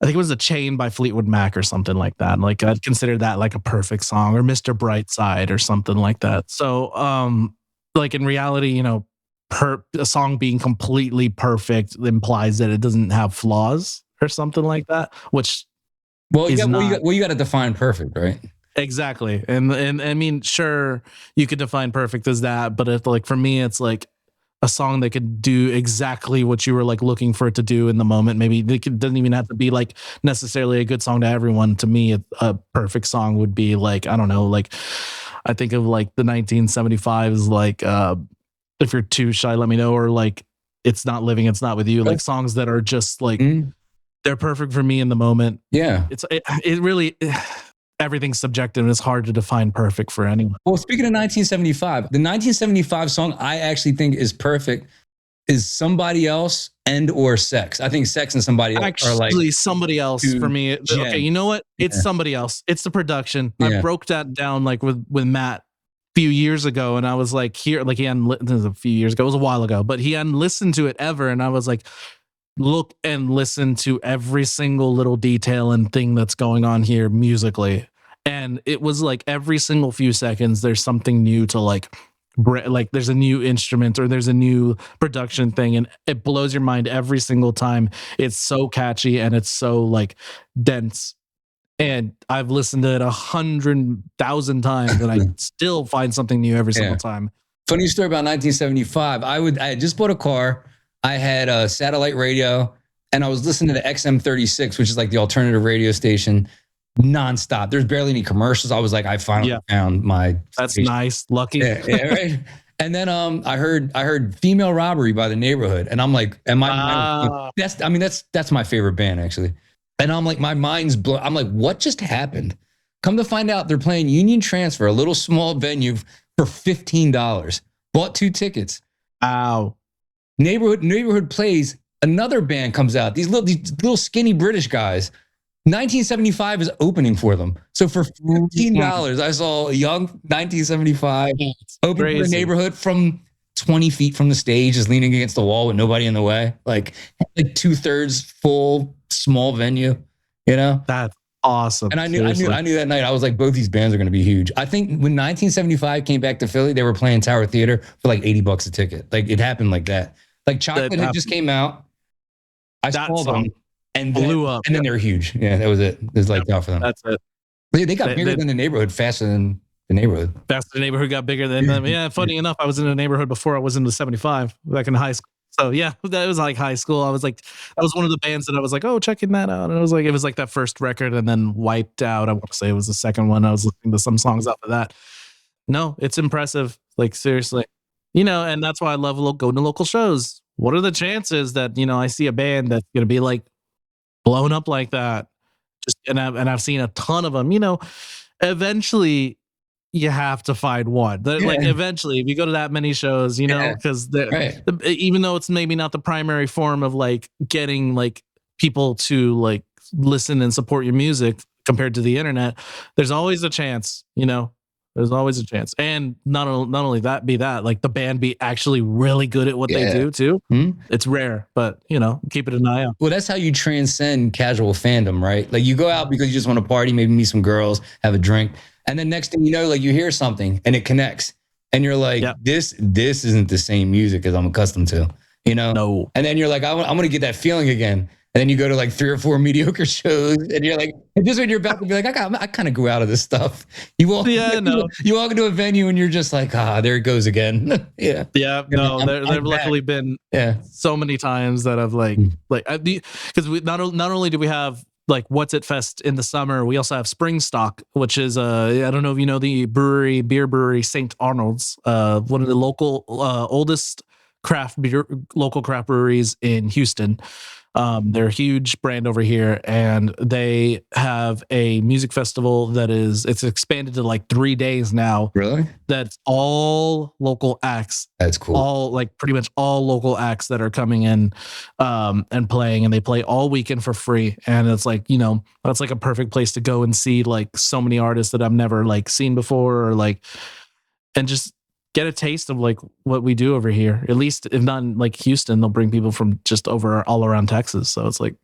think it was "A Chain" by Fleetwood Mac or something like that. Like I'd consider that like a perfect song, or "Mr. Brightside" or something like that. So like in reality, you know, a song being completely perfect implies that it doesn't have flaws or something like that, which well, you got to define perfect, right? Exactly. And I mean, sure, you could define perfect as that, but if like for me, it's like a song that could do exactly what you were like looking for it to do in the moment. Maybe it doesn't even have to be like necessarily a good song to everyone. To me, a perfect song would be like, I don't know, like I think of like the 1975s, like If You're Too Shy, Let Me Know, or like It's Not Living, It's Not With You, like songs that are just like they're perfect for me in the moment. Yeah. It really everything's subjective and it's hard to define perfect for anyone. Well, speaking of 1975, the 1975 song I actually think is perfect is Somebody Else and or Sex. I think Sex and Somebody Else actually, are like Somebody Else for me. Okay, you know what? It's Somebody Else. It's the production. I broke that down like with Matt a few years ago, and I was like, here, like he hadn't this was a few years ago, it was a while ago, but he hadn't listened to it ever, and I was like, look and listen to every single little detail and thing that's going on here musically. And it was like every single few seconds, there's something new to like there's a new instrument or there's a new production thing, and it blows your mind every single time. It's so catchy and it's so like dense. And I've listened to it 100,000 times and I still find something new every single time. Funny story about 1975. I had just bought a car. I had a satellite radio and I was listening to the XM36, which is like the alternative radio station, nonstop. There's barely any commercials. I was like, I finally found my That's station. nice. Lucky. Yeah, right. And then I heard Female Robbery by The Neighborhood. And I'm like, that's my favorite band, actually. And I'm like, my mind's blown. I'm like, what just happened? Come to find out, they're playing Union Transfer, a little small venue, for $15. Bought 2 tickets. Ow. Neighborhood plays. Another band comes out. These little skinny British guys. 1975 is opening for them. So for $15, I saw a young 1975 open for The Neighborhood from 20 feet from the stage, just leaning against the wall with nobody in the way. Like 2/3 full, small venue. You know, that's awesome. And I knew that night. I was like, both these bands are going to be huge. I think when 1975 came back to Philly, they were playing Tower Theater for like $80 a ticket. Like it happened like that. Like Chocolate had just came out. I saw them and blew up, and then they were huge. Yeah, that was it. It was like out for them. That's it. They got bigger than The Neighborhood, faster than The Neighborhood. Faster than The Neighborhood got bigger than them. Yeah, funny enough, I was in The Neighborhood before I was in the 75 back in high school. So yeah, that was like high school. I was like, that was one of the bands that I was like, oh, checking that out. And it was like that first record, and then Wiped Out. I want to say it was the second one. I was listening to some songs off of that. No, it's impressive. Like seriously, you know, and that's why I love going to local shows. What are the chances that, you know, I see a band that's going to be like blown up like that? And I've seen a ton of them. You know, eventually you have to find one. Like eventually, if you go to that many shows, you know, because even though it's maybe not the primary form of like getting like people to like listen and support your music compared to the internet, there's always a chance. You know, there's always a chance. And not only that, like the band be actually really good at what they do too. It's rare, but you know, keep it an eye out. Well, that's how you transcend casual fandom, right? Like you go out because you just want to party, maybe meet some girls, have a drink. And then next thing you know, like you hear something and it connects and you're like, this isn't the same music as I'm accustomed to, you know? No. And then you're like, I'm going to get that feeling again. And then you go to like 3 or 4 mediocre shows and you're like, and just when you're about to be like, I kind of grew out of this stuff. You walk into a venue and you're just like, there it goes again. Yeah. No, there've luckily been so many times that I've because we not only do we have like What's It Fest in the summer, we also have Springstock, which is I don't know if you know the beer brewery St. Arnold's, one of the local oldest craft beer, local craft breweries in Houston. They're a huge brand over here, and they have a music festival it's expanded to like 3 days now. Really? That's all local acts. That's cool. All like pretty much all local acts that are coming in and playing, and they play all weekend for free. And it's like, that's like a perfect place to go and see like so many artists that I've never like seen before, or like, and just get a taste of like what we do over here. At least if not in like Houston, they'll bring people from just over all around Texas. So it's like,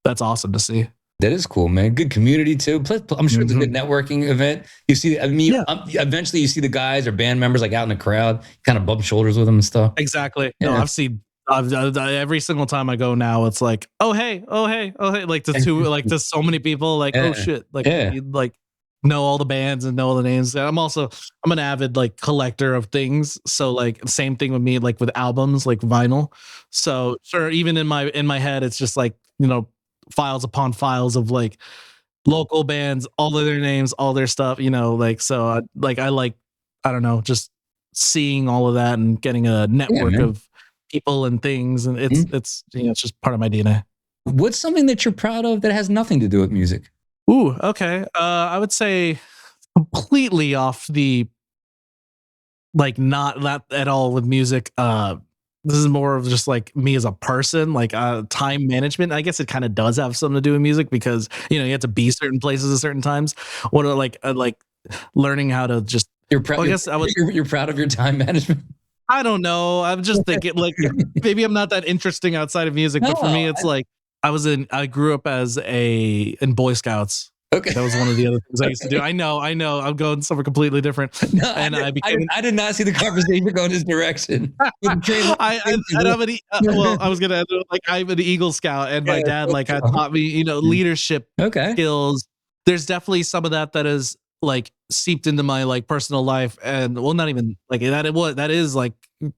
that's awesome to see. That is cool, man. Good community too. Plus, I'm sure it's a good networking event. You see, eventually you see the guys or band members like out in the crowd, kind of bump shoulders with them and stuff. Exactly. Yeah. No, I've seen every single time I go now, it's like, oh hey, like to so many people, like, oh shit, like you, like know all the bands and know all the names. I'm an avid like collector of things, so like same thing with me, like with albums, like vinyl. So sure, even in my head, it's just like, files upon files of like local bands, all of their names, all their stuff, like, so I don't know, just seeing all of that and getting a network of people and things, and it's it's just part of my DNA. What's something that you're proud of that has nothing to do with music? Ooh, okay. I would say completely off the, like, not that at all with music. This is more of just like me as a person, like time management. I guess it kind of does have something to do with music, because you have to be certain places at certain times. What are like learning how to just. You're proud. You're proud of your time management. I don't know. I'm just thinking like maybe I'm not that interesting outside of music, but for me, it's like I grew up in Boy Scouts. Okay, that was one of the other things I used to do. I know. I'm going somewhere completely different. No, and I did not see the conversation going this direction. I was gonna like, I'm an Eagle Scout, and my dad like had taught me, leadership skills. There's definitely some of that is like seeped into my like personal life, and well, not even like that. That is like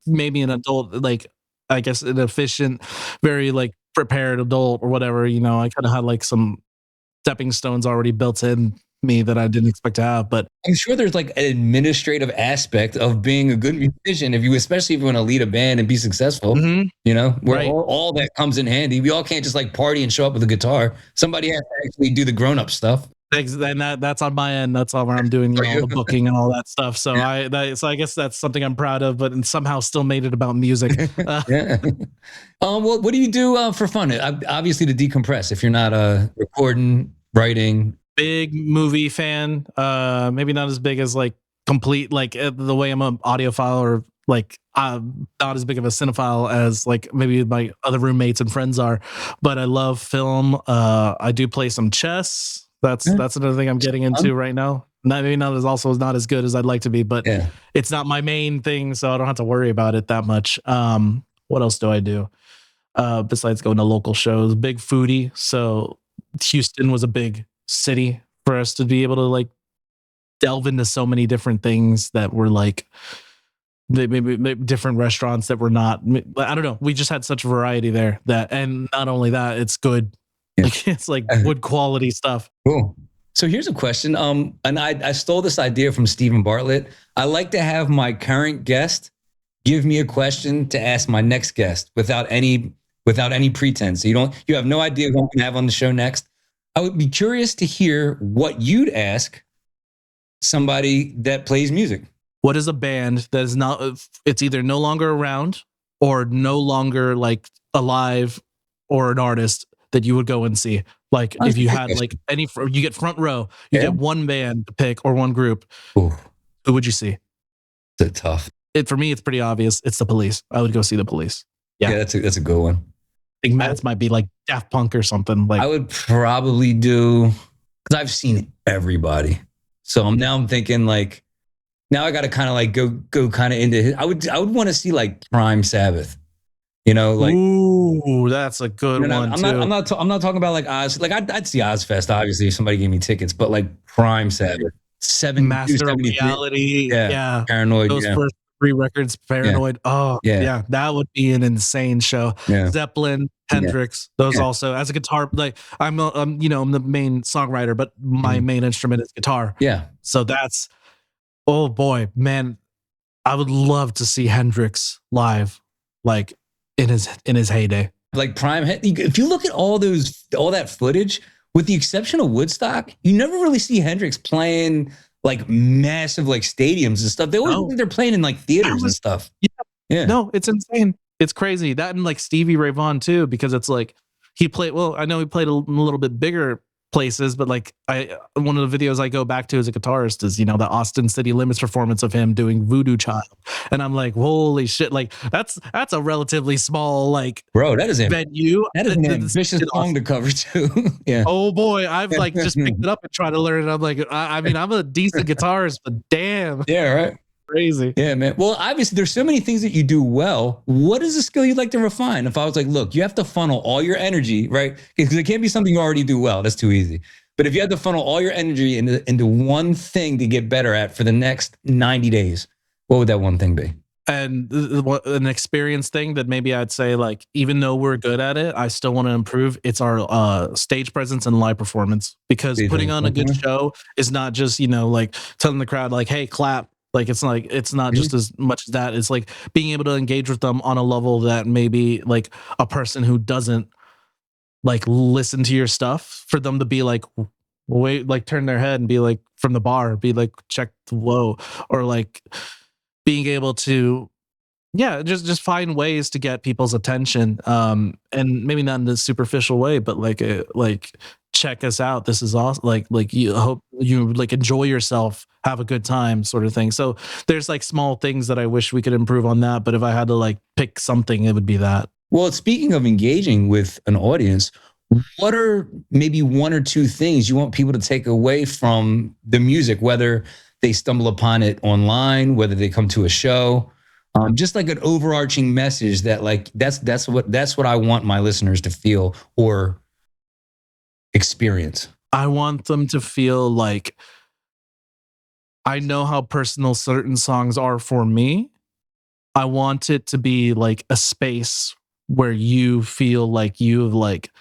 maybe an adult, like I guess an efficient, very like prepared adult or whatever. I kind of had like some stepping stones already built in me that I didn't expect to have. But I'm sure there's like an administrative aspect of being a good musician, especially if you want to lead a band and be successful, where all that comes in handy. We all can't just like party and show up with a guitar. Somebody has to actually do the grown-up stuff. And that's on my end. That's all where I'm doing all the booking and all that stuff. So I guess that's something I'm proud of, but somehow still made it about music. What do you do for fun? Obviously to decompress. If you're not recording, writing. Big movie fan. Maybe not as big as like complete, like the way I'm an audiophile, or like I'm not as big of a cinephile as like maybe my other roommates and friends are. But I love film. I do play some chess. That's another thing I'm getting into right now. Not as good as I'd like to be, but it's not my main thing, so I don't have to worry about it that much. What else do I do? Besides going to local shows, big foodie. So Houston was a big city for us to be able to like delve into so many different things that were like maybe different restaurants that were not. I don't know. We just had such variety there and not only that, it's good. Like, it's like good quality stuff. Cool. So here's a question. And I stole this idea from Stephen Bartlett. I like to have my current guest give me a question to ask my next guest without any pretense. So you have no idea who I'm gonna have on the show next. I would be curious to hear what you'd ask somebody that plays music. What is a band that is not? It's either no longer around or no longer like alive, or an artist that you would go and see. Like if you had like you get front row, you get one band to pick or one group. Ooh. Who would you see? That's tough. For me, it's pretty obvious. It's the Police. I would go see the Police. Yeah, that's a good one. I think Matt's might be like Daft Punk or something. Like I would probably do, because I've seen everybody. So I'm thinking like, now I got to kind of like go kind of into. I would want to see like Prime Sabbath. Like, ooh, that's a good one too. I'm not talking about like Oz. Like I'd see Ozfest, obviously, if somebody gave me tickets. But like Prime Sabbath, Master of Reality, Paranoid. Those first 3 records, Paranoid. Oh, yeah, that would be an insane show. Yeah. Zeppelin, Hendrix, those also. As a guitar, like I'm the main songwriter, but my main instrument is guitar. Yeah. So that's, oh boy, man, I would love to see Hendrix live. like in his heyday. Like prime, if you look at all that footage, with the exception of Woodstock, you never really see Hendrix playing like massive like stadiums and stuff. They always think they're playing in like theaters and stuff. Yeah. No, it's insane. It's crazy. That and like Stevie Ray Vaughan too, because it's like he played. Well, I know he played a little bit bigger places, but like one of the videos I go back to as a guitarist is, you know, the Austin City Limits performance of him doing Voodoo Child, and I'm like, holy shit, like that's a relatively small like bro, that is venue. That is an ambitious song to cover too. Yeah. Oh boy, I've like just picked it up and tried to learn it. I'm like, I mean, I'm a decent guitarist, but damn. Yeah, right. Crazy. Yeah, man. Well, obviously there's so many things that you do well. What is a skill you'd like to refine? If I was like, look, you have to funnel all your energy, right? Because it can't be something you already do well. That's too easy. But if you had to funnel all your energy into one thing to get better at for the next 90 days, what would that one thing be? And an experience thing that maybe I'd say, like, even though we're good at it, I still want to improve. It's our stage presence and live performance, because putting on a good show is not just, you know, like telling the crowd like, hey, clap. Like, it's not just as much as that. It's like being able to engage with them on a level that maybe like a person who doesn't like listen to your stuff, for them to be like, wait, like turn their head and be like, from the bar, be like, check the low, or like being able to, yeah, just find ways to get people's attention. And maybe not in a superficial way, but like check us out. This is awesome. Like you hope you like enjoy yourself, have a good time, sort of thing. So there's like small things that I wish we could improve on that. But if I had to like pick something, it would be that. Well, speaking of engaging with an audience, what are maybe one or two things you want people to take away from the music, whether they stumble upon it online, whether they come to a show, just like an overarching message that like, that's what I want my listeners to feel or experience. I want them to feel like, I know how personal certain songs are for me. I want it to be like a space where you feel like you've like,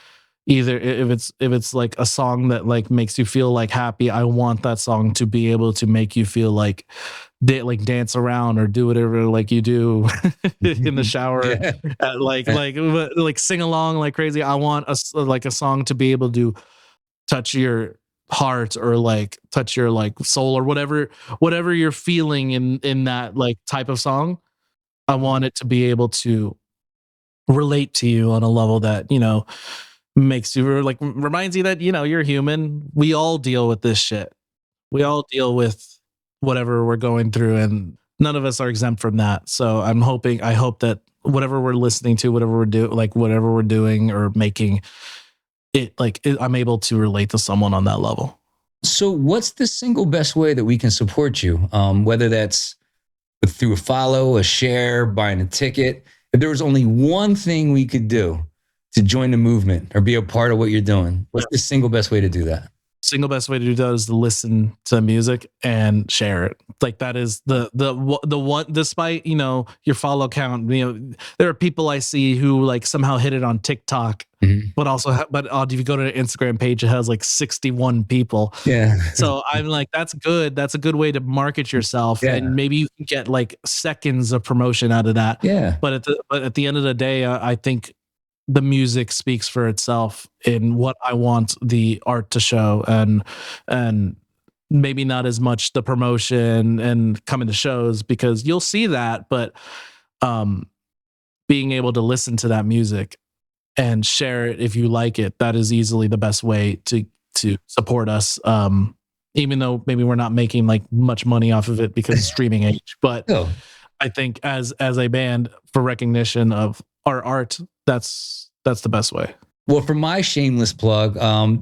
either if it's like a song that like makes you feel like happy, I want that song to be able to make you feel like like dance around or do whatever like you do in the shower, like sing along like crazy. I want a song to be able to touch your heart or like touch your like soul or whatever you're feeling in that like type of song. I want it to be able to relate to you on a level that, you know, makes you like, reminds you that, you know, you're human. We all deal with this shit. We all deal with whatever we're going through, and none of us are exempt from that. So I hope that whatever we're listening to, whatever we're doing or making it, I'm able to relate to someone on that level. So what's the single best way that we can support you? Whether that's through a follow, a share, buying a ticket. If there was only one thing we could do to join the movement or be a part of what you're doing, what's the single best way to do that? Single best way to do that is to listen to music and share it. Like, that is the one, despite, you know, your follow count, you know, there are people I see who like somehow hit it on TikTok, but also, but if you go to the Instagram page, it has like 61 people. Yeah. So I'm like, that's good. That's a good way to market yourself. Yeah. And maybe you can get like seconds of promotion out of that. Yeah. But at the end of the day, I think the music speaks for itself in what I want the art to show, and maybe not as much the promotion and coming to shows, because you'll see that, but being able to listen to that music and share it if you like it, that is easily the best way to support us. Even though maybe we're not making like much money off of it because of streaming age, but I think as a band, for recognition of our art, that's the best way. Well, for my shameless plug,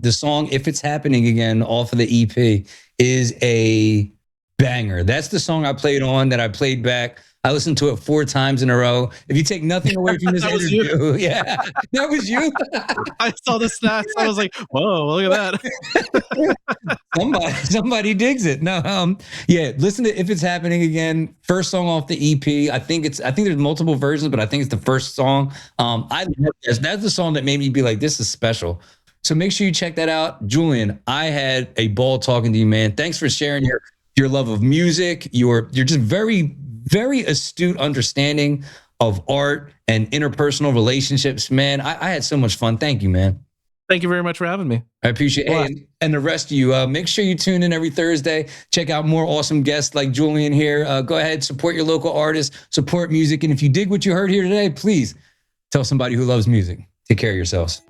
the song "If It's Happening Again" off of the EP is a banger. That's the song I played back. I listened to it 4 times in a row. If you take nothing away from this interview, yeah, that was you. I saw the stats. I was like, whoa, look at that. Somebody digs it. No, yeah, listen to "If It's Happening Again." First song off the EP. I think there's multiple versions, but I think it's the first song. I love this. That's the song that made me be like, this is special. So make sure you check that out. Julian, I had a ball talking to you, man. Thanks for sharing your love of music. You're just very, very astute understanding of art and interpersonal relationships. Man, I had so much fun. Thank you, man. Thank you very much for having me. I appreciate it. Hey, and the rest of you, make sure you tune in every Thursday. Check out more awesome guests like Julian here. Go ahead, support your local artists, support music. And if you dig what you heard here today, please tell somebody who loves music. Take care of yourselves.